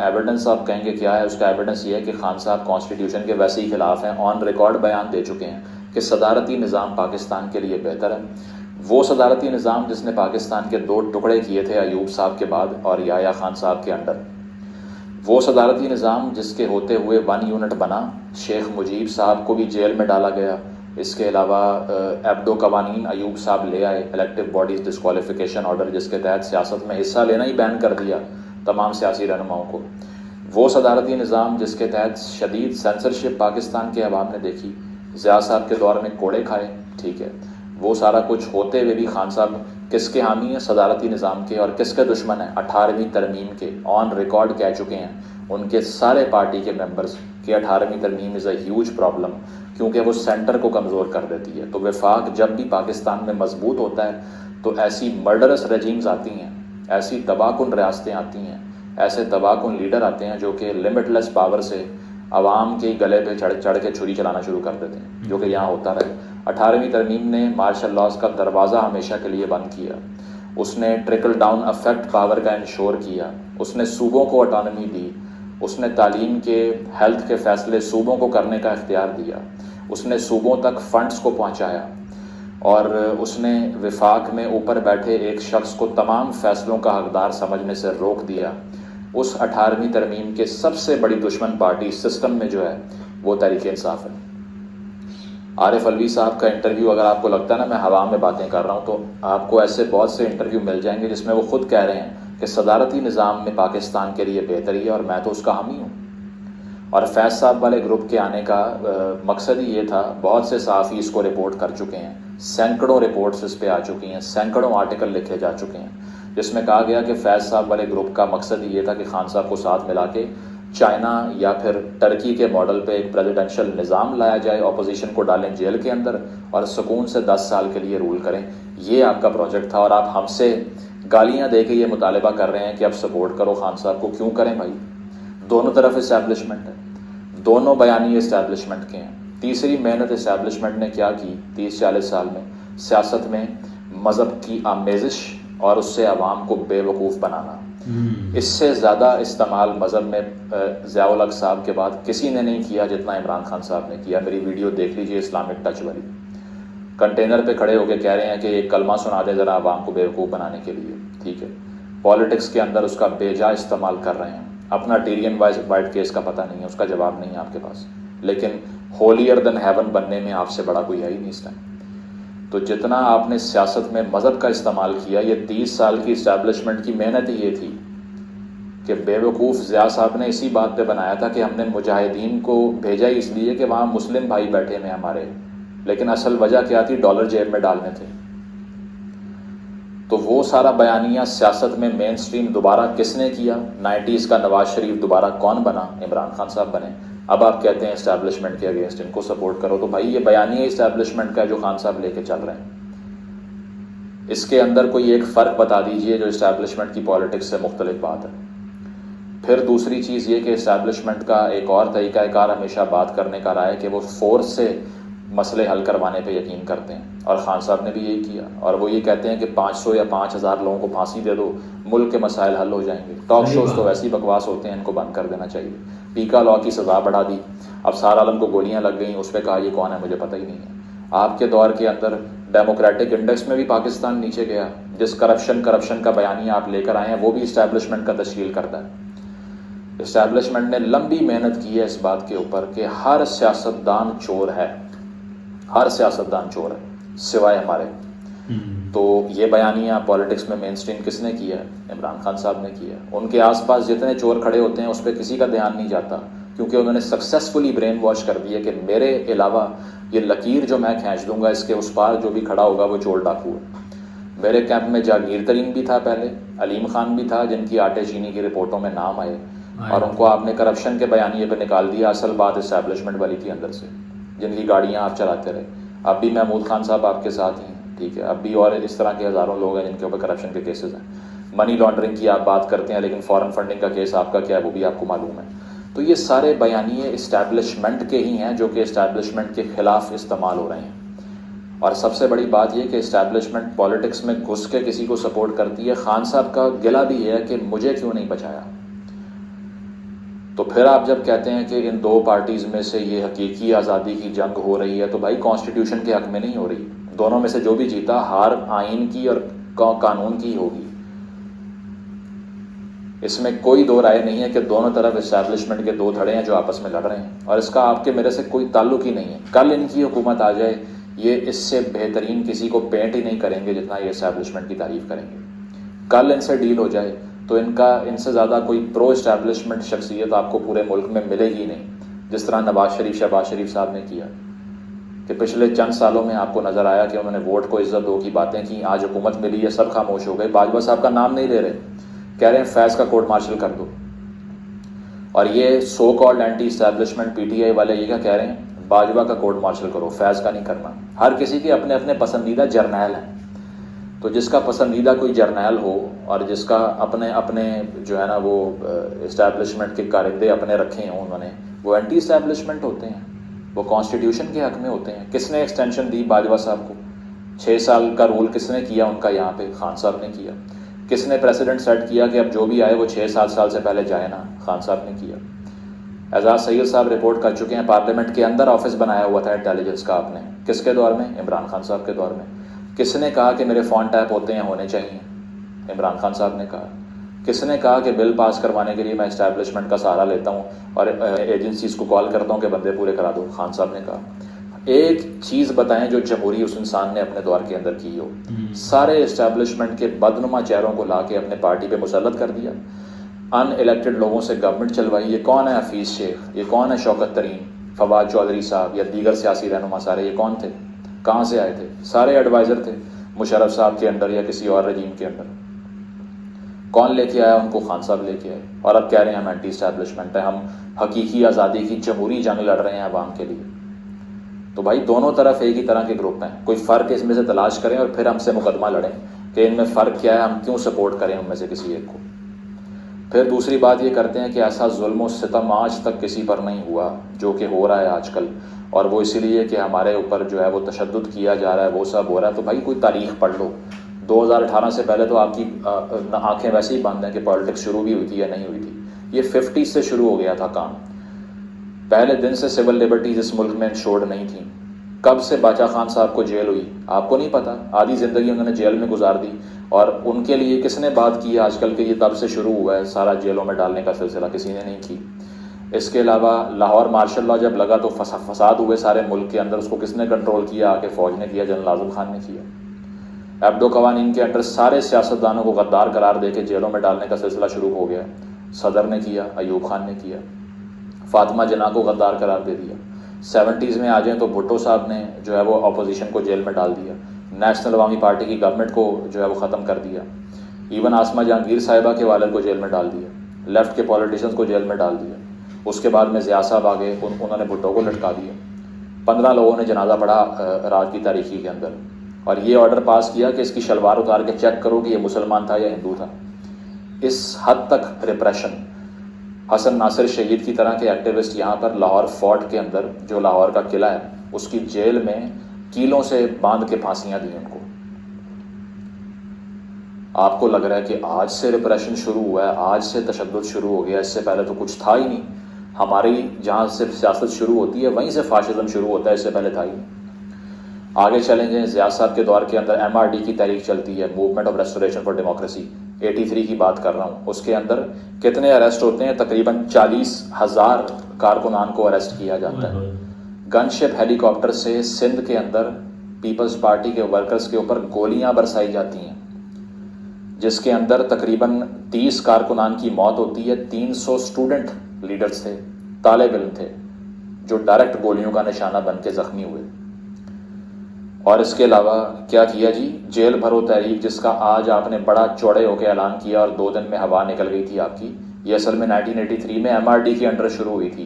Evidence آپ کہیں گے کیا ہے؟ اس کا ایویڈنس یہ ہے کہ خان صاحب کانسٹیٹیوشن کے ویسے ہی خلاف ہیں، آن ریکارڈ بیان دے چکے ہیں کہ صدارتی نظام پاکستان کے لیے بہتر ہے۔ وہ صدارتی نظام جس نے پاکستان کے 2 ٹکڑے کیے تھے ایوب صاحب کے بعد اور یحییٰ خان صاحب کے انڈر، وہ صدارتی نظام جس کے ہوتے ہوئے 1 یونٹ بنا، شیخ مجیب صاحب کو بھی جیل میں ڈالا گیا، اس کے علاوہ ایبدو قوانین ایوب صاحب لے آئے، الیکٹو باڈیز ڈسکوالیفیکیشن آرڈر، جس کے تحت سیاست میں حصہ لینا ہی بین کر دیا تمام سیاسی رہنماؤں کو۔ وہ صدارتی نظام جس کے تحت شدید سینسرشپ پاکستان کے عوام نے دیکھی، ضیاء صاحب کے دور میں کوڑے کھائے، ٹھیک ہے، وہ سارا کچھ ہوتے ہوئے بھی خان صاحب کس کے حامی ہیں؟ صدارتی نظام کے۔ اور کس کے دشمن ہیں؟ 18ویں ترمیم کے۔ آن ریکارڈ کہہ چکے ہیں ان کے سارے پارٹی کے ممبرز کہ 18ویں ترمیم از اے ہیوج پرابلم، کیونکہ وہ سینٹر کو کمزور کر دیتی ہے۔ تو وفاق جب بھی پاکستان میں مضبوط ہوتا ہے تو ایسی مرڈرس رجیمز آتی ہیں، ایسی تباہ کن ریاستیں آتی ہیں، ایسے تباہ کن لیڈر آتے ہیں جو کہ لمٹ لیس پاور سے عوام کے گلے پہ چڑھ کے چھری چلانا شروع کر دیتے ہیں، جو کہ یہاں ہوتا رہے۔ 18ویں ترمیم نے مارشل لاز کا دروازہ ہمیشہ کے لیے بند کیا، اس نے ٹرکل ڈاؤن افیکٹ پاور کا انشور کیا، اس نے صوبوں کو اٹانومی دی، اس نے تعلیم کے، ہیلتھ کے فیصلے صوبوں کو کرنے کا اختیار دیا، اس نے صوبوں تک فنڈز کو پہنچایا، اور اس نے وفاق میں اوپر بیٹھے ایک شخص کو تمام فیصلوں کا حقدار سمجھنے سے روک دیا۔ اس 18ویں ترمیم کے سب سے بڑی دشمن پارٹی سسٹم میں جو ہے وہ تحریک انصاف ہے۔ عارف علوی صاحب کا انٹرویو اگر آپ کو لگتا ہے نا میں ہوا میں باتیں کر رہا ہوں، تو آپ کو ایسے بہت سے انٹرویو مل جائیں گے جس میں وہ خود کہہ رہے ہیں کہ صدارتی نظام میں پاکستان کے لیے بہتری ہے اور میں تو اس کا حامی ہوں۔ اور فیض صاحب والے گروپ کے آنے کا مقصد ہی یہ تھا، بہت سے صحافی اس کو رپورٹ کر چکے ہیں، سینکڑوں رپورٹس اس پہ آ چکی ہیں، سینکڑوں آرٹیکل لکھے جا چکے ہیں جس میں کہا گیا کہ فیض صاحب والے گروپ کا مقصد ہی یہ تھا کہ خان صاحب کو ساتھ ملا کے چائنا یا پھر ٹرکی کے ماڈل پہ ایک پریزیڈنشل نظام لایا جائے، اپوزیشن کو ڈالیں جیل کے اندر اور سکون سے 10 سال کے لیے رول کریں۔ یہ آپ کا پروجیکٹ تھا، اور آپ ہم سے گالیاں دے کے یہ مطالبہ کر رہے ہیں کہ اب سپورٹ کرو خان صاحب کو۔ کیوں کریں بھائی؟ دونوں طرف اسٹیبلشمنٹ ہے، دونوں بیانیے اسٹیبلشمنٹ کے ہیں۔ تیسری محنت اسٹیبلشمنٹ نے کیا کی 30-40 سال میں؟ سیاست میں مذہب کی آمیزش اور اس سے عوام کو بے وقوف بنانا۔ اس سے زیادہ استعمال مذہب میں ضیاء الحق صاحب کے بعد کسی نے نہیں کیا جتنا عمران خان صاحب نے کیا۔ میری ویڈیو دیکھ لیجئے اسلامک ٹچ والی، کنٹینر پہ کھڑے ہو کے کہہ رہے ہیں کہ ایک کلمہ سنا دیں ذرا عوام کو بیوقوف بنانے کے لیے، ٹھیک ہے۔ پالیٹکس کے اندر اس کا بے جا استعمال کر رہے ہیں، اپنا ٹیرین وائٹ کیس کا پتہ نہیں ہے، اس کا جواب نہیں ہے آپ کے پاس، لیکن ہولیئر دین ہیون بننے میں آپ سے بڑا کوئی ہے ہی نہیں اس ٹائم۔ تو جتنا آپ نے سیاست میں مذہب کا استعمال کیا، یہ 30 سال کی اسٹیبلشمنٹ کی محنت ہی یہ تھی کہ بے وقوف ضیاء صاحب نے اسی بات پہ بنایا تھا کہ ہم نے مجاہدین کو بھیجا ہی اس لیے کہ وہاں مسلم بھائی بیٹھے ہیں ہمارے، لیکن اصل وجہ کیا تھی؟ ڈالر جیب میں ڈالنے تھے۔ تو وہ سارا بیانیہ سیاست میں مین سٹریم دوبارہ کس نے کیا؟ 90s کا نواز شریف دوبارہ کون بنا؟ عمران خان صاحب بنے۔ اب آپ کہتے ہیں اسٹیبلشمنٹ کے اگینسٹ ان کو سپورٹ کرو، تو بھائی یہ بیانیہ اسٹیبلشمنٹ کا جو خان صاحب لے کے چل رہے ہیں، اس کے اندر کوئی ایک فرق بتا دیجئے جو اسٹیبلشمنٹ کی پالیٹکس سے مختلف بات ہے۔ پھر دوسری چیز یہ کہ اسٹیبلشمنٹ کا ایک اور طریقہ کار ہمیشہ بات کرنے کا رہا ہے کہ وہ فورس سے مسئلے حل کروانے پہ یقین کرتے ہیں، اور خان صاحب نے بھی یہی کیا، اور وہ یہ کہتے ہیں کہ 500 یا 5000 لوگوں کو پھانسی دے دو، ملک کے مسائل حل ہو جائیں گے۔ ٹاک شوز تو ویسی بکواس ہوتے ہیں، ان کو بند کر دینا چاہیے۔ پیکا لا کی سزا بڑھا دی، اب سارا عالم کو گولیاں لگ گئیں، اس پہ کہا یہ کون ہے مجھے پتہ ہی نہیں ہے۔ آپ کے دور کے اندر ڈیموکریٹک انڈیکس میں بھی پاکستان نیچے گیا، جس کرپشن کا بیانیہ آپ لے کر آئے ہیں وہ بھی اسٹیبلشمنٹ کا تشکیل کرتا ہے۔ اسٹیبلشمنٹ نے لمبی محنت کی ہے اس بات کے اوپر کہ ہر سیاستدان چور ہے، ہر سیاستدان چور ہے سوائے ہمارے۔ تو یہ بیانیہ پالیٹکس میں مین سٹریم کس نے کیا ہے؟ عمران خان صاحب نے کیا ہے۔ ان کے آس پاس جتنے چور کھڑے ہوتے ہیں اس پہ کسی کا دھیان نہیں جاتا، کیونکہ انہوں نے سکسیسفلی برین واش کر دیا کہ میرے علاوہ یہ لکیر جو میں کھینچ دوں گا اس کے اس پار جو بھی کھڑا ہوگا وہ چور ڈاکو ہے۔ میرے کیمپ میں جاگیر ترین بھی تھا پہلے، علیم خان بھی تھا، جن کی آٹے چینی کی رپورٹوں میں نام آئے، اور ان کو آپ نے کرپشن کے بیانیے پہ نکال دیا۔ اصل بات اسٹیبلشمنٹ والی تھی اندر سے، جن کی گاڑیاں آپ چلاتے رہے۔ اب بھی محمود خان صاحب آپ کے ساتھ ہی ہیں، ٹھیک ہے، اب بھی اور اس طرح کے ہزاروں لوگ ہیں جن کے اوپر کرپشن کے کیسز ہیں۔ منی لانڈرنگ کی آپ بات کرتے ہیں، لیکن فارن فنڈنگ کا کیس آپ کا کیا ہے وہ بھی آپ کو معلوم ہے۔ تو یہ سارے بیانیے اسٹیبلشمنٹ کے ہی ہیں جو کہ اسٹیبلشمنٹ کے خلاف استعمال ہو رہے ہیں۔ اور سب سے بڑی بات یہ کہ اسٹیبلشمنٹ پالیٹکس میں گھس کے کسی کو سپورٹ کرتی ہے۔ خان صاحب کا گلہ بھی یہ ہے کہ مجھے کیوں نہیں بچایا، تو پھر آپ جب کہتے ہیں کہ ان دو پارٹیز میں سے یہ حقیقی آزادی کی جنگ ہو رہی ہے، تو بھائی کانسٹیٹیوشن کے حق میں نہیں ہو رہی. دونوں میں سے جو بھی جیتا ہار آئین کی اور قانون کی ہوگی. اس میں کوئی دو رائے نہیں ہے کہ دونوں طرف اسٹیبلشمنٹ کے دو دھڑے ہیں جو آپس میں لڑ رہے ہیں، اور اس کا آپ کے میرے سے کوئی تعلق ہی نہیں ہے. کل ان کی حکومت آ جائے، یہ اس سے بہترین کسی کو پینٹ ہی نہیں کریں گے جتنا یہ اسٹیبلشمنٹ کی تعریف کریں گے. کل ان سے ڈیل ہو جائے تو ان سے زیادہ کوئی پرو اسٹیبلشمنٹ شخصیت آپ کو پورے ملک میں ملے گی نہیں، جس طرح شہباز شریف صاحب نے کیا کہ پچھلے چند سالوں میں آپ کو نظر آیا کہ انہوں نے ووٹ کو عزت دو کی باتیں کی. آج حکومت ملی ہے، سب خاموش ہو گئے. باجوہ صاحب کا نام نہیں لے رہے، کہہ رہے ہیں فیض کا کورٹ مارشل کر دو. اور یہ so called anti establishment P T I والے یہ کیا کہہ رہے ہیں، باجوہ کا کورٹ مارشل کرو، فیض کا نہیں کرنا. ہر کسی کے اپنے اپنے پسندیدہ جرنیل ہیں. تو جس کا پسندیدہ کوئی جرنیل ہو اور جس کا اپنے اپنے جو ہے نا وہ اسٹیبلشمنٹ کے کارندے اپنے رکھے ہوں انہوں نے، وہ اینٹی اسٹیبلشمنٹ ہوتے ہیں، وہ کانسٹیٹیوشن کے حق میں ہوتے ہیں. کس نے ایکسٹینشن دی باجوہ صاحب کو؟ 6 سال کا رول کس نے کیا ان کا یہاں پہ؟ خان صاحب نے کیا. کس نے پریسیڈنٹ سیٹ کیا کہ اب جو بھی آئے وہ 6-7 سال سے پہلے جائے نا؟ خان صاحب نے کیا. اعزاز سید صاحب رپورٹ کر چکے ہیں، پارلیمنٹ کے اندر آفس بنایا ہوا تھا انٹیلیجنس کا آپ نے. کس کے دور میں؟ عمران خان صاحب کے دور میں. کس نے کہا کہ میرے فون ٹیپ ہوتے ہیں، ہونے چاہیے؟ عمران خان صاحب نے کہا. کس نے کہا کہ بل پاس کروانے کے لیے میں اسٹیبلشمنٹ کا سہارا لیتا ہوں اور ایجنسیز کو کال کرتا ہوں کہ بندے پورے کرا دو؟ خان صاحب نے کہا. ایک چیز بتائیں جو جمہوری اس انسان نے اپنے دور کے اندر کی ہو. سارے اسٹیبلشمنٹ کے بدنما چہروں کو لا کے اپنے پارٹی پہ مسلط کر دیا. ان الیکٹڈ لوگوں سے گورنمنٹ چلوائی. یہ کون ہے؟ حفیظ شیخ. یہ کون ہے؟ شوکت ترین، فواد چودھری صاحب یا دیگر سیاسی رہنما سارے. یہ کون تھے؟ کہاں سے آئے تھے؟ سارے ایڈوائزر تھے مشرف صاحب کے انڈر یا کسی اور رجیم کے انڈر. کون لے کے آیا ان کو؟ خان صاحب لے کے آئے. اور اب کہہ رہے ہیں ہم اینٹی اسٹیبلشمنٹ ہیں، ہم حقیقی آزادی کی جمہوری جنگ لڑ رہے ہیں عوام کے لیے. تو بھائی دونوں طرف ایک ہی طرح کے گروپ ہیں. کوئی فرق اس میں سے تلاش کریں اور پھر ہم سے مقدمہ لڑیں کہ ان میں فرق کیا ہے، ہم کیوں سپورٹ کریں ان میں سے کسی ایک کو. پھر دوسری بات یہ کرتے ہیں کہ ایسا ظلم و ستم آج تک کسی پر نہیں ہوا جو کہ ہو رہا ہے آج کل، اور وہ اسی لیے کہ ہمارے اوپر جو ہے وہ تشدد کیا جا رہا ہے، وہ سب ہو رہا ہے. تو بھائی کوئی تاریخ پڑھ لو. 2018 سے پہلے تو آپ کی آنکھیں ویسے ہی بند ہیں کہ پالیٹکس شروع بھی ہوئی تھی یا نہیں ہوئی تھی. یہ 50 سے شروع ہو گیا تھا کام. پہلے دن سے سول لبرٹیز اس ملک میں انشورڈ نہیں تھیں. کب سے باچا خان صاحب کو جیل ہوئی آپ کو نہیں پتا؟ آدھی زندگی انہوں نے جیل میں گزار دی. اور ان کے لیے کس نے بات کی آج کل کہ یہ تب سے شروع ہوا ہے سارا جیلوں میں ڈالنے کا سلسلہ؟ کسی نے نہیں کی. اس کے علاوہ لاہور مارشل لاء جب لگا تو فساد ہوئے سارے ملک کے اندر، اس کو کس نے کنٹرول کیا؟ آ کے فوج نے کیا، جنرل اعظم خان نے کیا. ایبڈو قوانین کے انڈر سارے سیاستدانوں کو غدار قرار دے کے جیلوں میں ڈالنے کا سلسلہ شروع ہو گیا. صدر نے کیا، ایوب خان نے کیا، فاطمہ جناح کو غدار قرار دے دیا. 70s میں آ جائیں تو بھٹو صاحب نے جو ہے وہ اپوزیشن کو جیل میں ڈال دیا. نیشنل عوامی پارٹی کی گورنمنٹ کو جو ہے وہ ختم کر دیا. ایون آسمہ جہانگیر صاحبہ کے والد کو جیل میں ڈال دیا. لیفٹ کے پولیٹیشنز کو جیل میں ڈال دیا. اس کے بعد میں ضیاء صاحب آگے، انہوں نے بھٹو کو لٹکا دیا. 15 لوگوں نے جنازہ پڑھا رات کی تاریخی کے اندر، اور یہ آرڈر پاس کیا کہ اس کی شلوار اتار کے چیک کرو کہ یہ مسلمان تھا یا ہندو تھا. اس حد تک ریپریشن. حسن ناصر شہید کی طرح کے ایکٹیوسٹ یہاں پر لاہور فورٹ کے اندر، جو لاہور کا قلعہ ہے، اس کی جیل میں کیلوں سے باندھ کے پھانسیاں دی ان کو. آپ کو لگ رہا ہے کہ آج سے ریپریشن شروع ہوا ہے، آج سے تشدد شروع ہو گیا، اس سے پہلے تو کچھ تھا ہی نہیں. ہماری جہاں سے سیاست شروع ہوتی ہے وہیں سے فاشزم شروع ہوتا ہے، اس سے پہلے تھا ہی نہیں. آگے چلیں گے. ضیاء صاحب کے دور کے اندر MRD کی تحریک چلتی ہے، movement of restoration for democracy. 83 کی بات کر رہا ہوں. اس کے اندر کتنے اریسٹ ہوتے ہیں؟ تقریباً 40,000 کارکنان کو اریسٹ کیا جاتا ہے. گن شپ ہیلی کاپٹر سے سندھ کے اندر پیپلز پارٹی کے ورکرز کے اوپر گولیاں برسائی جاتی ہیں، جس کے اندر تقریباً 30 کارکنان کی موت ہوتی ہے. 300 اسٹوڈنٹ لیڈرز تھے، طالب علم تھے، جو ڈائریکٹ گولیوں کا نشانہ بن کے زخمی ہوئے. اور اس کے علاوہ کیا کیا جی؟ جیل بھرو تحریک، جس کا آج آپ نے بڑا چوڑے ہو کے اعلان کیا اور 2 دن میں ہوا نکل گئی تھی آپ کی. یہ اصل میں 1983 میں MRD کے انڈر شروع ہوئی تھی.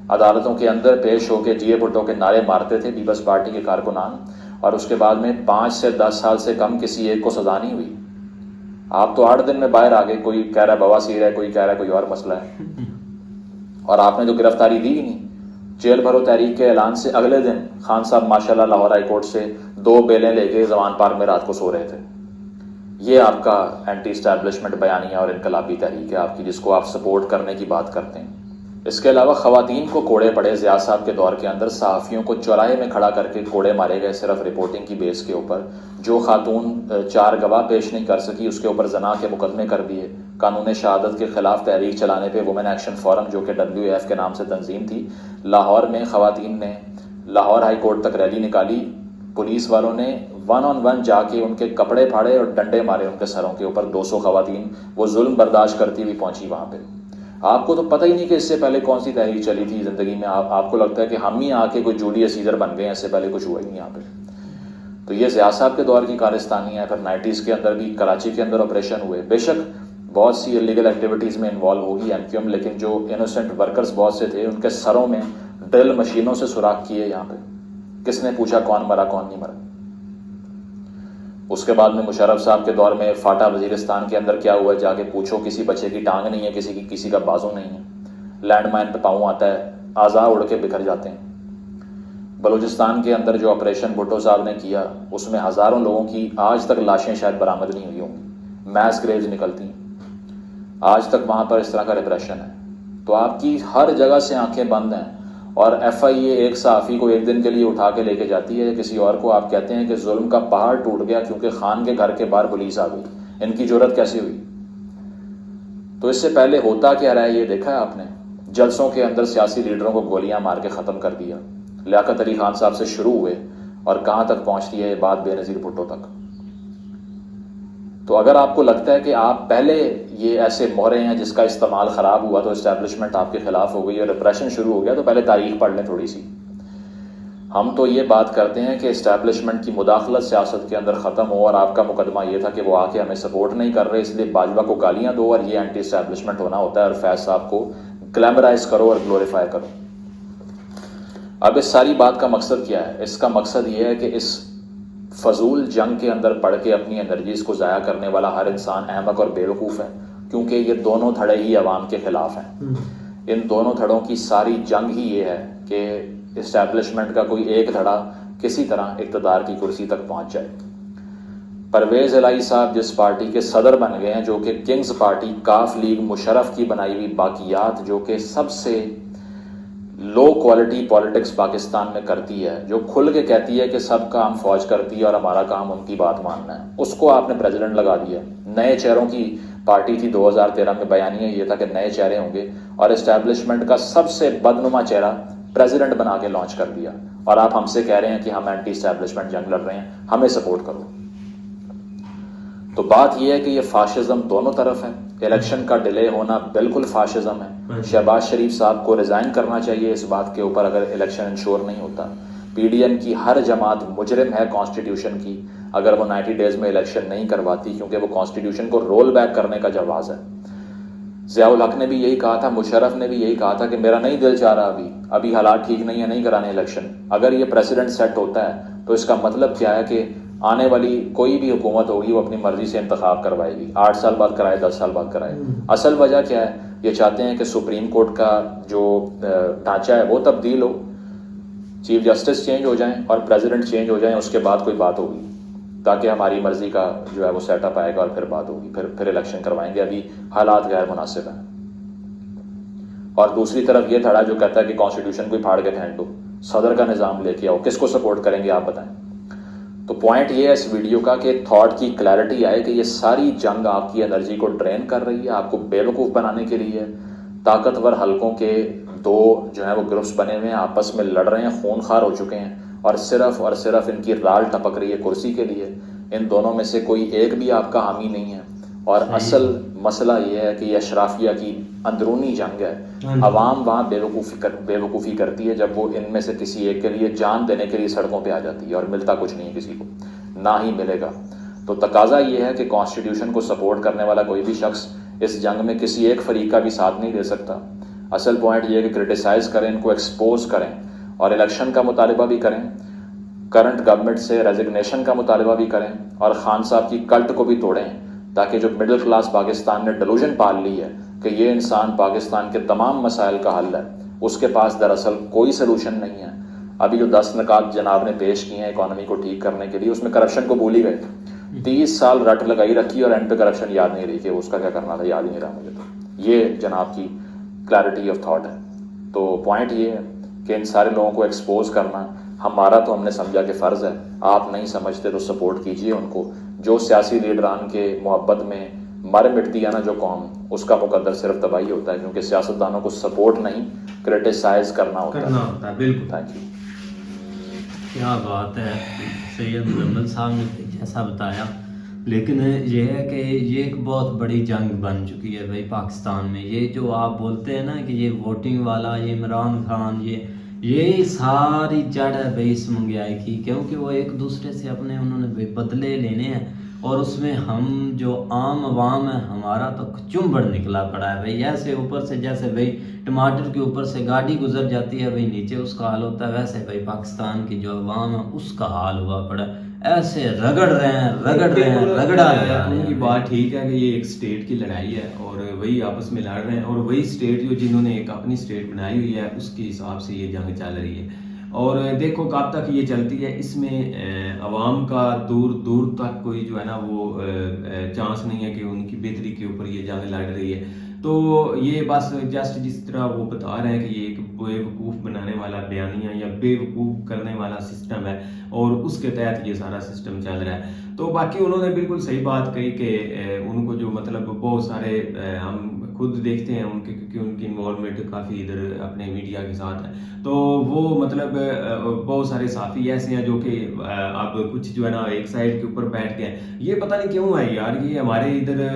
عدالتوں کے اندر پیش ہو کے جیے بھٹو کے نعرے مارتے تھے پیپلز پارٹی کے کارکنان، اور اس کے بعد میں 5 سے 10 سال سے کم کسی ایک کو سزا نہیں ہوئی. آپ تو 8 دن میں باہر آ گئے. کوئی کہہ رہا ہے بواسیر ہے، کوئی کہہ رہا ہے کوئی اور مسئلہ ہے، اور آپ نے تو گرفتاری دی ہی نہیں. جیل بھرو تحریک کے اعلان سے اگلے دن خان صاحب ماشاءاللہ لاہور ہائی کورٹ سے 2 بیلیں لے کے زمان پارک میں رات کو سو رہے تھے. یہ آپ کا اینٹی اسٹیبلشمنٹ بیانیہ اور انقلابی تحریک ہے آپ کی، جس کو آپ سپورٹ کرنے کی بات کرتے ہیں. اس کے علاوہ خواتین کو کوڑے پڑے ضیاء صاحب کے دور کے اندر، صحافیوں کو چوراہے میں کھڑا کر کے کوڑے مارے گئے صرف رپورٹنگ کی بیس کے اوپر. جو خاتون 4 گواہ پیش نہیں کر سکی اس کے اوپر زنا کے مقدمے کر دیے. قانون شہادت کے خلاف تحریک چلانے پہ وومن ایکشن فورم جو کہ WAF کے نام سے تنظیم تھی، لاہور میں خواتین نے لاہور ہائی کورٹ تک ریلی نکالی. پولیس والوں نے 1 on 1 جا کے ان کے کپڑے پھاڑے اور ڈنڈے مارے ان کے سروں کے اوپر. 200 خواتین وہ ظلم برداشت کرتی ہوئی پہنچی وہاں پہ. آپ کو تو پتہ ہی نہیں کہ اس سے پہلے کون سی تحریک چلی تھی زندگی میں. آپ کو لگتا ہے کہ ہم ہی آ کے کوئی جولیس سیزر بن گئے ہیں، اس سے پہلے کچھ ہوا ہی نہیں یہاں پہ. تو یہ ضیاء صاحب کے دور کی کارستانی ہے. پھر 90s کے اندر بھی کراچی کے اندر آپریشن ہوئے. بے شک بہت سی انلیگل ایکٹیویٹیز میں انوالو ہوگی MQM، لیکن جو انوسینٹ ورکرز بہت سے تھے ان کے سروں میں ڈرل مشینوں سے سوراخ کیے یہاں پہ. کس نے پوچھا کون مرا کون نہیں مرا؟ اس کے بعد میں مشرف صاحب کے دور میں فاٹا وزیرستان کے اندر کیا ہوا، جا کے پوچھو، کسی بچے کی ٹانگ نہیں ہے، کسی کا بازو نہیں ہے. لینڈ مائن پہ پاؤں آتا ہے، اعضاء اڑ کے بکھر جاتے ہیں. بلوچستان کے اندر جو آپریشن بھٹو صاحب نے کیا اس میں ہزاروں لوگوں کی آج تک لاشیں شاید برآمد نہیں ہوئی ہوں گی، میس گریوز نکلتی ہیں آج تک وہاں پر. اس طرح کا ریپریشن ہے. تو آپ کی ہر جگہ سے آنکھیں بند ہیں. اور FIA ایک صحافی کو ایک دن کے لیے اٹھا کے لے کے جاتی ہے یا کسی اور کو، آپ کہتے ہیں کہ ظلم کا پہاڑ ٹوٹ گیا کیونکہ خان کے گھر کے باہر پولیس آ گئی. ان کی جرت کیسے ہوئی؟ تو اس سے پہلے ہوتا کیا رہا ہے یہ دیکھا ہے آپ نے؟ جلسوں کے اندر سیاسی لیڈروں کو گولیاں مار کے ختم کر دیا. لیاقت علی خان صاحب سے شروع ہوئے اور کہاں تک پہنچتی ہے یہ بات بے نظیر بھٹو تک. تو اگر آپ کو لگتا ہے کہ آپ پہلے یہ ایسے مہرے ہیں جس کا استعمال خراب ہوا تو اسٹیبلشمنٹ آپ کے خلاف ہو گئی اور ریپریشن شروع ہو گیا، تو پہلے تاریخ پڑھ لیں تھوڑی سی. ہم تو یہ بات کرتے ہیں کہ اسٹیبلشمنٹ کی مداخلت سیاست کے اندر ختم ہو، اور آپ کا مقدمہ یہ تھا کہ وہ آ کے ہمیں سپورٹ نہیں کر رہے اس لیے باجوہ کو گالیاں دو اور یہ اینٹی اسٹیبلشمنٹ ہونا ہوتا ہے، اور فیض صاحب کو گلیمرائز کرو اور گلوریفائی کرو. اب اس ساری بات کا مقصد کیا ہے؟ اس کا مقصد یہ ہے کہ اس فضول جنگ کے اندر پڑھ کے اپنی انرجیز کو ضائع کرنے والا ہر انسان احمق اور بیوقوف ہے، کیونکہ یہ دونوں دھڑے ہی عوام کے خلاف ہیں. ان دونوں دھڑوں کی ساری جنگ ہی یہ ہے کہ اسٹیبلشمنٹ کا کوئی ایک دھڑا کسی طرح اقتدار کی کرسی تک پہنچ جائے. پرویز الہی صاحب جس پارٹی کے صدر بن گئے ہیں، جو کہ کنگز پارٹی کاف لیگ مشرف کی بنائی ہوئی باقیات، جو کہ سب سے لو کوالٹی پالیٹکس پاکستان میں کرتی ہے، جو کھل کے کہتی ہے کہ سب کام فوج کرتی ہے اور ہمارا کام ان کی بات ماننا ہے، اس کو آپ نے پریزیڈنٹ لگا دیا. نئے چہروں کی پارٹی تھی 2013 میں، بیانیہ یہ تھا کہ نئے چہرے ہوں گے، اور اسٹیبلشمنٹ کا سب سے بدنما چہرہ پریزیڈنٹ بنا کے لانچ کر دیا. اور آپ ہم سے کہہ رہے ہیں کہ ہم اینٹی اسٹیبلشمنٹ جنگ لڑ رہے ہیں، ہمیں سپورٹ کرو. تو بات یہ ہے کہ یہ فاشزم دونوں طرف ہے. الیکشن کا ڈیلے ہونا بالکل فاشزم ہے. شہباز شریف صاحب کو ریزائن کرنا چاہیے اس بات کے اوپر اگر الیکشن انشور نہیں ہوتا. PDM کی ہر جماعت مجرم ہے کانسٹیٹیوشن کی اگر وہ 90 ڈیز میں الیکشن نہیں کرواتی، کیونکہ وہ کانسٹیٹیوشن کو رول بیک کرنے کا جواز ہے. ضیاء الحق نے بھی یہی کہا تھا، مشرف نے بھی یہی کہا تھا کہ میرا نہیں دل چاہ رہا ابھی حالات ٹھیک نہیں ہے، نہیں کرانے الیکشن. اگر یہ پریسیڈنٹ سیٹ ہوتا ہے تو اس کا مطلب کیا ہے کہ آنے والی کوئی بھی حکومت ہوگی وہ اپنی مرضی سے انتخاب کروائے گی، 8 سال بعد کرائے، 10 سال بعد کرائے. اصل وجہ کیا ہے؟ یہ چاہتے ہیں کہ سپریم کورٹ کا جو ڈھانچہ ہے وہ تبدیل ہو، چیف جسٹس چینج ہو جائیں اور پریزیڈنٹ چینج ہو جائیں، اس کے بعد کوئی بات ہوگی، تاکہ ہماری مرضی کا جو ہے وہ سیٹ اپ آئے گا اور پھر بات ہوگی، پھر الیکشن کروائیں گے. ابھی حالات غیر مناسب ہیں. اور دوسری طرف یہ دھڑا جو کہتا ہے کہ کانسٹیٹیوشن کو پھاڑ کے پھینک دو، صدر کا نظام لے کے آؤ، کس کو سپورٹ کریں گے آپ بتائیں. تو پوائنٹ یہ ہے اس ویڈیو کا کہ تھاٹ کی کلیئرٹی آئے کہ یہ ساری جنگ آپ کی انرجی کو ڈرین کر رہی ہے، آپ کو بیوقوف بنانے کے لیے. طاقتور حلقوں کے دو جو ہیں وہ گروپس بنے ہوئے ہیں، آپس میں لڑ رہے ہیں، خون خوار ہو چکے ہیں، اور صرف ان کی رال ٹپک رہی ہے کرسی کے لیے. ان دونوں میں سے کوئی ایک بھی آپ کا حامی نہیں ہے. اور اصل مسئلہ یہ ہے کہ یہ اشرافیہ کی اندرونی جنگ ہے. عوام وہاں بیوقوفی کرتی ہے جب وہ ان میں سے کسی ایک کے لیے جان دینے کے لیے سڑکوں پہ آ جاتی ہے، اور ملتا کچھ نہیں ہے کسی کو، نہ ہی ملے گا. تو تقاضا یہ ہے کہ کانسٹیٹیوشن کو سپورٹ کرنے والا کوئی بھی شخص اس جنگ میں کسی ایک فریق کا بھی ساتھ نہیں دے سکتا. اصل پوائنٹ یہ ہے کہ کرٹیسائز کریں، ان کو ایکسپوز کریں، اور الیکشن کا مطالبہ بھی کریں، کرنٹ گورنمنٹ سے ریزگنیشن کا مطالبہ بھی کریں، اور خان صاحب کی کلٹ کو بھی توڑیں، تاکہ جو مڈل کلاس پاکستان نے ڈیلوژن پال لی ہے کہ یہ انسان پاکستان کے تمام مسائل کا حل ہے، اس کے پاس دراصل کوئی سلوشن نہیں ہے. ابھی جو 10 نکات جناب نے پیش کیے ہیں اکانومی کو ٹھیک کرنے کے لیے، اس میں کرپشن کو بھول ہی گئے. 30 سال رٹ لگائی رکھی اور اینڈ پہ کرپشن یاد نہیں رہی کہ اس کا کیا کرنا تھا، یاد ہی نہیں رہا مجھے. تو یہ جناب کی کلیئرٹی آف تھاٹ ہے. تو پوائنٹ یہ ہے کہ ان سارے لوگوں کو ایکسپوز کرنا ہمارا تو ہم نے سمجھا کہ فرض ہے. آپ نہیں سمجھتے تو سپورٹ کیجئے ان کو. جو سیاسی لیڈران کے محبت میں مر مٹتی ہے نا جو قوم, اس کا مقدر صرف تباہی ہوتا ہے, کیونکہ سیاستدانوں کو سپورٹ نہیں کرٹیسائز کرنا ہوتا ہے. بالکل. Thank you. کیا بات ہے, سید مزمل صاحب نے جیسا بتایا. لیکن یہ ہے کہ یہ ایک بہت بڑی جنگ بن چکی ہے بھائی پاکستان میں. یہ جو آپ بولتے ہیں نا کہ یہ ووٹنگ والا, یہ عمران خان, یہ ساری جڑ ہے بھائی اس مہنگائی کی, کیونکہ وہ ایک دوسرے سے اپنے انہوں نے بھائی بدلے لینے ہیں. اور اس میں ہم جو عام عوام ہے ہمارا تو چنبڑ نکلا پڑا ہے بھائی. ایسے اوپر سے جیسے بھائی ٹماٹر کے اوپر سے گاڑی گزر جاتی ہے بھائی نیچے اس کا حال ہوتا ہے, ویسے بھائی پاکستان کی جو عوام ہے اس کا حال ہوا پڑا ہے. ایسے رگڑ رہے ہیں رگڑا گیا. ان کی بات ٹھیک ہے کہ یہ ایک سٹیٹ کی لڑائی ہے اور وہی آپس میں لڑ رہے ہیں, اور وہی سٹیٹ جو جنہوں نے ایک اپنی سٹیٹ بنائی ہوئی ہے اس کے حساب سے یہ جنگ چل رہی ہے. اور دیکھو کب تک یہ چلتی ہے, اس میں عوام کا دور دور تک کوئی جو ہے نا وہ چانس نہیں ہے کہ ان کی بہتری کے اوپر یہ جنگ لڑ رہی ہے. تو یہ بس جسٹ جس طرح وہ بتا رہے ہیں کہ یہ ایک بے وقوف بنانے والا بیانیہ یا بے وقوف کرنے والا سسٹم ہے اور اس کے تحت یہ سارا سسٹم چل رہا ہے. تو باقی انہوں نے بالکل صحیح بات کہی کہ ان کو جو مطلب بہت سارے ہم خود دیکھتے ہیں ان کے, کیونکہ ان کی انوالومنٹ کافی ادھر اپنے میڈیا کے ساتھ ہے. تو وہ مطلب بہت سارے صحافی ایسے ہیں جو کہ اب کچھ جو ہے نا ایک سائڈ کے اوپر بیٹھ گئے. یہ پتہ نہیں کیوں ہے یار, یہ ہمارے ادھر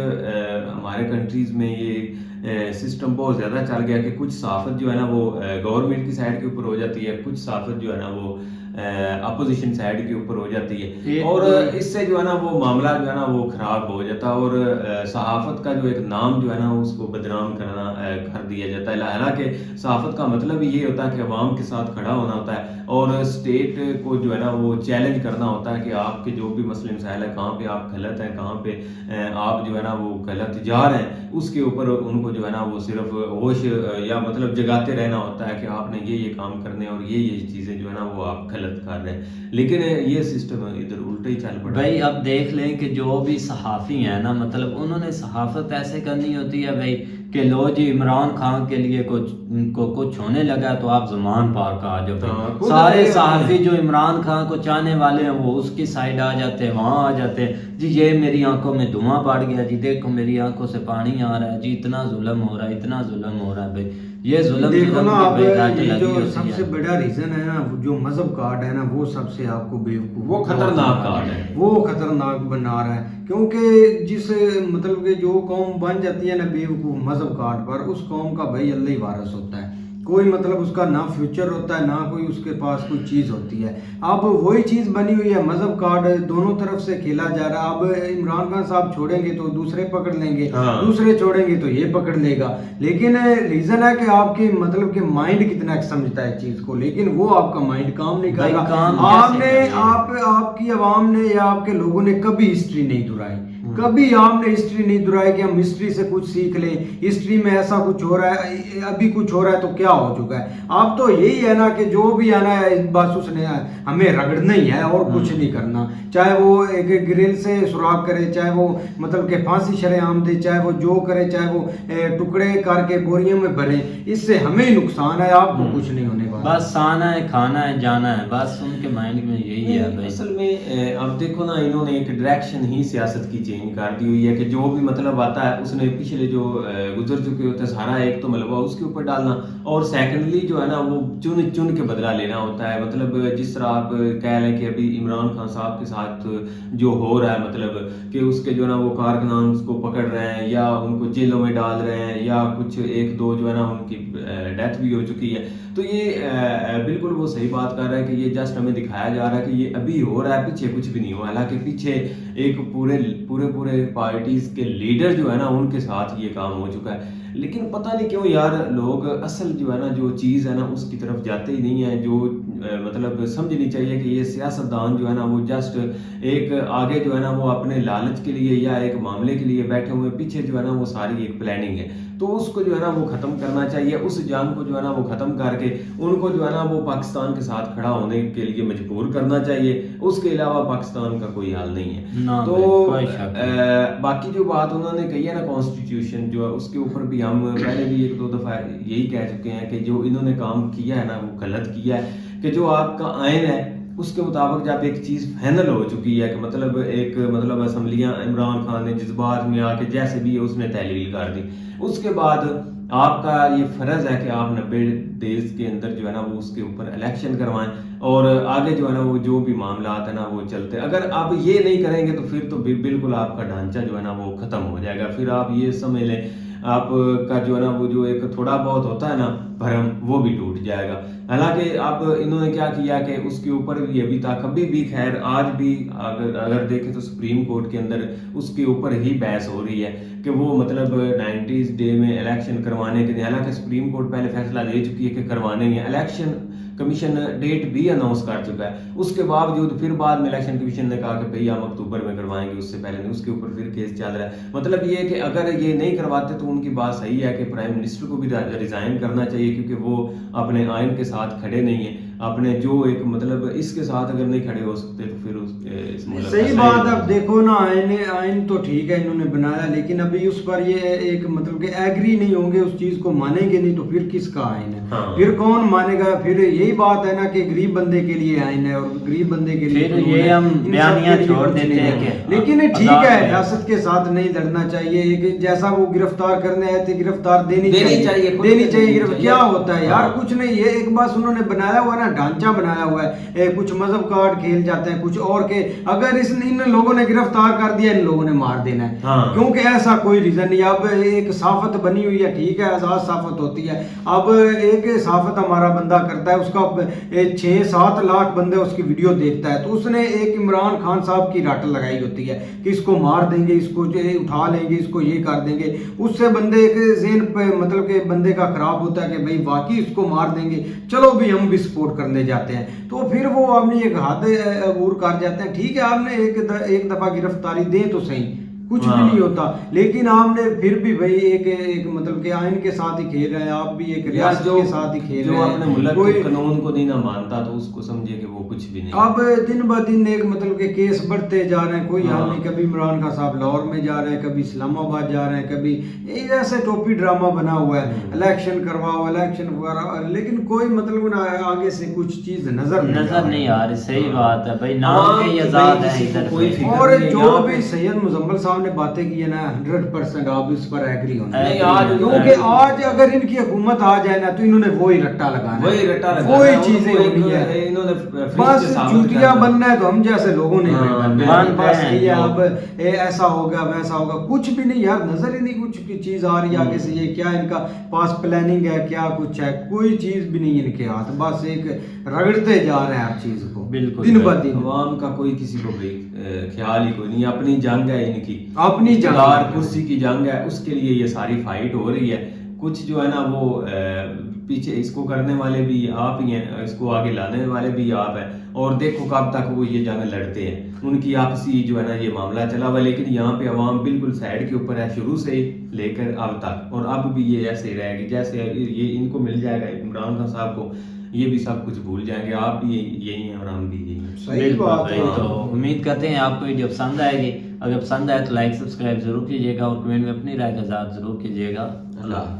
ہمارے کنٹریز میں یہ سسٹم بہت زیادہ چل گیا کہ کچھ صحافت جو ہے نا وہ گورنمنٹ کی سائڈ کے اوپر ہو جاتی ہے, کچھ صحافت جو ہے نا وہ اپوزیشن سائڈ کے اوپر ہو جاتی ہے, اور اس سے جو ہے نا وہ معاملہ جو ہے نا وہ خراب ہو جاتا ہے اور صحافت کا جو ایک نام جو ہے نا اس کو بدنام کرنا کر دیا جاتا ہے. حالانکہ صحافت کا مطلب یہ ہوتا ہے کہ عوام کے ساتھ کھڑا ہونا ہوتا ہے اور اسٹیٹ کو جو ہے نا وہ چیلنج کرنا ہوتا ہے کہ آپ کے جو بھی مسئلے مسائل ہیں, کہاں پہ آپ غلط ہیں, کہاں پہ آپ جو ہے نا وہ غلط جا رہے ہیں, اس کے اوپر ان کو جو ہے نا وہ صرف ہوش یا مطلب جگاتے رہنا ہوتا ہے کہ آپ نے یہ کام کرنے اور یہ چیزیں جو ہے نا وہ آپ غلط کر رہے ہیں. لیکن یہ سسٹم ادھر الٹا ہی چل پڑا بھائی. اب دیکھ لیں کہ جو بھی صحافی ہیں نا, مطلب انہوں نے صحافت ایسے کرنی ہوتی ہے بھائی کہ لو جی عمران خان کے لیے کچھ ہونے لگا تو آپ زمان پارک آ جاؤ بھائی. سارے صحافی جو عمران خان کو چاہنے والے ہیں وہ اس کی سائڈ آ جاتے ہیں, وہاں آ جاتے ہیں جی یہ میری آنکھوں میں دھواں پڑ گیا, جی دیکھو میری آنکھوں سے پانی آ رہا ہے, جی اتنا ظلم ہو رہا ہے, اتنا ظلم ہو رہا ہے. بھائی یہ ظلم دیکھو نا آپ, یہ جو سب سے بڑا ریزن ہے نا جو مذہب کارڈ ہے نا وہ سب سے آپ کو بیوقوف, وہ خطرناک کارڈ ہے, وہ خطرناک بنا رہا ہے. کیونکہ جس مطلب کہ جو قوم بن جاتی ہے نا بیوقوف مذہب کارڈ پر, اس قوم کا بھائی اللہ ہی وارث ہوتا ہے. کوئی مطلب اس کا نہ فیوچر ہوتا ہے, نہ کوئی اس کے پاس کوئی چیز ہوتی ہے. اب وہی چیز بنی ہوئی ہے, مذہب کارڈ دونوں طرف سے کھیلا جا رہا ہے. اب عمران خان صاحب چھوڑیں گے تو دوسرے پکڑ لیں گے, دوسرے چھوڑیں گے تو یہ پکڑ لے گا. لیکن ریزن ہے کہ آپ کی مطلب کہ مائنڈ کتنا سمجھتا ہے چیز کو, لیکن وہ آپ کا مائنڈ کام نہیں کر رہا. آپ کی عوام نے یا آپ کے لوگوں نے کبھی ہسٹری نہیں دہرائی, کبھی آپ نے ہسٹری نہیں دہرائی کہ ہم ہسٹری سے کچھ سیکھ لیں, ہسٹری میں ایسا کچھ ہو رہا ہے, ابھی کچھ ہو رہا ہے تو کیا ہو چکا ہے. آپ تو یہی ہے نا کہ جو بھی آنا ہے بس اس نے ہمیں رگڑنا ہی ہے اور کچھ نہیں کرنا. چاہے وہ ایک گرل سے سراغ کرے, چاہے وہ مطلب کہ پھانسی شرح عام دے, چاہے وہ جو کرے, چاہے وہ ٹکڑے کر کے بوریوں میں بھرے, اس سے ہمیں نقصان ہے, آپ کو کچھ نہیں ہونے والا. بس آنا ہے, کھانا ہے, جانا ہے, بس ان کے مائنڈ میں یہی ہے. اصل میں اب دیکھو نا انہوں نے ایک ڈائریکشن ہی سیاست کی چینج کر دی ہوئی ہے کہ جو بھی مطلب آتا ہے اس نے پچھلے جو گزر چکے ہوتے ہیں سارا ایک تو ملبہ اس کے اوپر ڈالنا, اور سیکنڈلی جو ہے نا وہ چن کے بدلہ لینا ہوتا ہے. مطلب جس طرح آپ کہہ لیں کہ ابھی عمران خان صاحب کے ساتھ جو ہو رہا ہے, مطلب کہ اس کے جو ہے نا وہ کارکنان اس کو پکڑ رہے ہیں یا ان کو جیلوں میں ڈال رہے ہیں, یا کچھ ایک دو جو ہے نا ان کی ڈیتھ بھی ہو چکی ہے. تو یہ بالکل وہ صحیح بات کر رہا ہے کہ یہ جسٹ ہمیں دکھایا جا رہا ہے کہ یہ ابھی ہو رہا ہے, پیچھے کچھ بھی نہیں ہوا. حالانکہ پیچھے ایک پورے پارٹیز کے لیڈر جو ہے نا ان کے ساتھ یہ کام ہو چکا ہے. لیکن پتہ نہیں کیوں یار لوگ اصل جو ہے نا جو چیز ہے نا اس کی طرف جاتے ہی نہیں ہیں. جو مطلب سمجھنی چاہیے کہ یہ سیاستدان جو ہے نا وہ جسٹ ایک آگے جو ہے نا وہ اپنے لالچ کے لیے یا ایک معاملے کے لیے بیٹھے ہوئے, پیچھے جو ہے نا وہ ساری ایک پلاننگ ہے. تو اس کو جو ہے نا وہ ختم کرنا چاہیے. اس جنگ کو جو ہے نا وہ ختم کر کے ان کو جو ہے نا وہ پاکستان کے ساتھ کھڑا ہونے کے لیے مجبور کرنا چاہیے. اس کے علاوہ پاکستان کا کوئی حال نہیں ہے. تو باقی جو بات انہوں نے کہی ہے نا کانسٹیٹیوشن جو ہے اس کے اوپر بھی ہم پہلے بھی 1-2 دفعہ یہی کہہ چکے ہیں کہ جو انہوں نے کام کیا ہے نا وہ غلط کیا ہے. کہ جو آپ کا آئین ہے اس کے مطابق جب ایک چیز فائنل ہو چکی ہے کہ مطلب اسمبلیاں عمران خان نے جذبات میں آ کے جیسے بھی اس نے تحلیل کر دی, اس کے بعد آپ کا یہ فرض ہے کہ آپ 90 ڈیز کے اندر جو ہے نا وہ اس کے اوپر الیکشن کروائیں اور آگے جو ہے نا وہ جو بھی معاملات ہیں نا وہ چلتے. اگر آپ یہ نہیں کریں گے تو پھر تو بالکل آپ کا ڈھانچہ جو ہے نا وہ ختم ہو جائے گا. پھر آپ یہ سمجھ لیں آپ کا جو ہے نا وہ جو ایک تھوڑا بہت ہوتا ہے نا بھرم وہ بھی ٹوٹ جائے گا. حالانکہ اب انہوں نے کیا کیا کہ اس کے اوپر بھی ابھی تک ابھی بھی خیر آج بھی اگر دیکھیں تو سپریم کورٹ کے اندر اس کے اوپر ہی بحث ہو رہی ہے کہ وہ مطلب 90 ڈے میں الیکشن کروانے کے لیے, حالانکہ سپریم کورٹ پہلے فیصلہ دے چکی ہے کہ کروانے ہیں. الیکشن کمیشن ڈیٹ بھی اناؤنس کر چکا ہے, اس کے باوجود پھر بعد میں الیکشن کمیشن نے کہا کہ بھئی ہم اکتوبر میں کروائیں گے, اس سے پہلے نہیں. اس کے اوپر پھر کیس چل رہا ہے. مطلب یہ کہ اگر یہ نہیں کرواتے تو ان کی بات صحیح ہے کہ پرائم منسٹر کو بھی ریزائن کرنا چاہیے, کیونکہ وہ اپنے آئین کے ساتھ کھڑے نہیں ہیں. اپنے جو ایک مطلب اس کے ساتھ اگر نہیں کھڑے ہو سکتے تو پھر اس صحیح بات. اب دیکھو نا آئین تو ٹھیک ہے انہوں نے بنایا, لیکن ابھی اس پر یہ ایک مطلب کہ ایگری نہیں ہوں گے, اس چیز کو مانیں گے نہیں تو پھر کس کا آئین ہے, پھر کون مانے گا. پھر یہی بات ہے نا کہ غریب بندے کے لیے آئین ہے اور غریب بندے کے لیے یہ ہم بیانیاں چھوڑ دیتے ہیں کہ لیکن ٹھیک ہے ریاست کے ساتھ نہیں لڑنا چاہیے. جیسا وہ گرفتار کرنے آئے تھے گرفتار دینی چاہیے. کیا ہوتا ہے یار, کچھ نہیں. یہ ایک بس انہوں نے بنایا ہوا نا ڈھانچہ بنایا ہوا ہے, کچھ مذہب کارڈ کھیل جاتے ہیں کچھ اور کے. اگر ان لوگوں نے گرفتار کر دیا ان لوگوں نے مار دینا ہے, کیونکہ ایسا کوئی ریزن نہیں. اب ایک صحافت بنی ہوئی ہے, ٹھیک ہے آزاد صحافت ہوتی ہے. اب ایک صحافت ہمارا بندہ کرتا ہے, اس کا 6-7 لاکھ بندے اس کی ویڈیو دیکھتا ہے, تو اس نے ایک عمران خان صاحب کی رٹ لگائی ہوتی ہے کہ اس کو مار دیں گے, اس کو اٹھا لیں گے, اس کو یہ کر دیں گے. اس سے بندے کے ذہن پہ مطلب کہ بندے کا خراب ہوتا ہے کہ بھئی واقعی اس کو مار دیں گے, چلو بھی ہم بھی سپورٹ کرنے جاتے ہیں. تو پھر وہ اپنی ایک حد عبور کر جاتے ہیں. ٹھیک ہے آپ نے ایک دفعہ گرفتاری دیں تو صحیح, کچھ بھی نہیں ہوتا, لیکن آپ نے پھر بھی بھائی ایک مطلب کہ آئین کے ساتھ ہی کھیل رہے ہیں, آپ بھی ایک ریاست کے ساتھ ہی کھیل رہے ہیں. جو اپنے ملک کے قانون کو نہیں نہ مانتا تو اس کو سمجھے کہ وہ کچھ بھی نہیں. اب دن بہ دن ایک مطلب کہ کیس بڑھتے جا رہے ہیں, کوئی حال نہیں. کبھی عمران خان صاحب لاہور میں جا رہے ہیں, کبھی اسلام آباد جا رہے ہیں, کبھی ایسے ٹوپی ڈرامہ بنا ہوا ہے, الیکشن کرواؤ الیکشن وغیرہ, لیکن کوئی مطلب آگے سے کچھ چیز نظر نہیں آ رہی. صحیح بات ہے بھائی, نام کے آزاد ہے ادھر. اور جو بھی سید مزمل صاحب نے باتیں کی ہے نا 100% آپ اس پر ایگری ہونا, کیونکہ آج اگر ان کی حکومت آ جائے نا تو انہوں نے وہی رٹا لگانا ہے, وہی چیزیں ہونی ہے. بس چوٹیاں بننا ہے تو ہم جیسے لوگوں نے بننا, بس یہ اب ایسا ہوگا ویسا ہوگا, کچھ بھی نہیں یار, نظر ہی نہیں کچھ چیز آ رہی ہے آگے سے. یہ کیا ان کا پاس پلاننگ ہے, کیا کچھ ہے, کوئی چیز بھی نہیں ان کے ہاتھ, بس ایک رگڑتے جا رہے ہیں ہر چیز کو دن بہ دن. عوام کا کوئی کسی کو خیال ہی کوئی نہیں. اپنی جنگ ہے ان کی, اپنی اقتدار کرسی کی جنگ ہے, اس کے لیے یہ ساری فائٹ ہو رہی ہے. کچھ جو ہے نا وہ پیچھے اس کو کرنے والے بھی آپ ہی ہیں, اس کو آگے لانے والے بھی آپ ہیں, اور دیکھو کب تک وہ یہ جنگ لڑتے ہیں. ان کی آپسی جو ہے نا یہ معاملہ چلا ہوا, لیکن یہاں پہ عوام بالکل سائڈ کے اوپر ہے شروع سے ہی لے کر اب تک, اور اب بھی یہ ایسے ہی رہے گی. جیسے یہ ان کو مل جائے گا عمران خان صاحب کو, یہ بھی سب کچھ بھول جائیں گے. آپ بھی یہی ہیں اور ہم بھی یہی ہیں. صحیح بات ہے. تو امید کرتے ہیں آپ کو ویڈیو پسند آئے گی. اگر پسند آئے تو لائک سبسکرائب ضرور کیجیے گا, اور کمنٹ میں اپنی رائے کا اظہار ضرور کیجیے گا. اللہ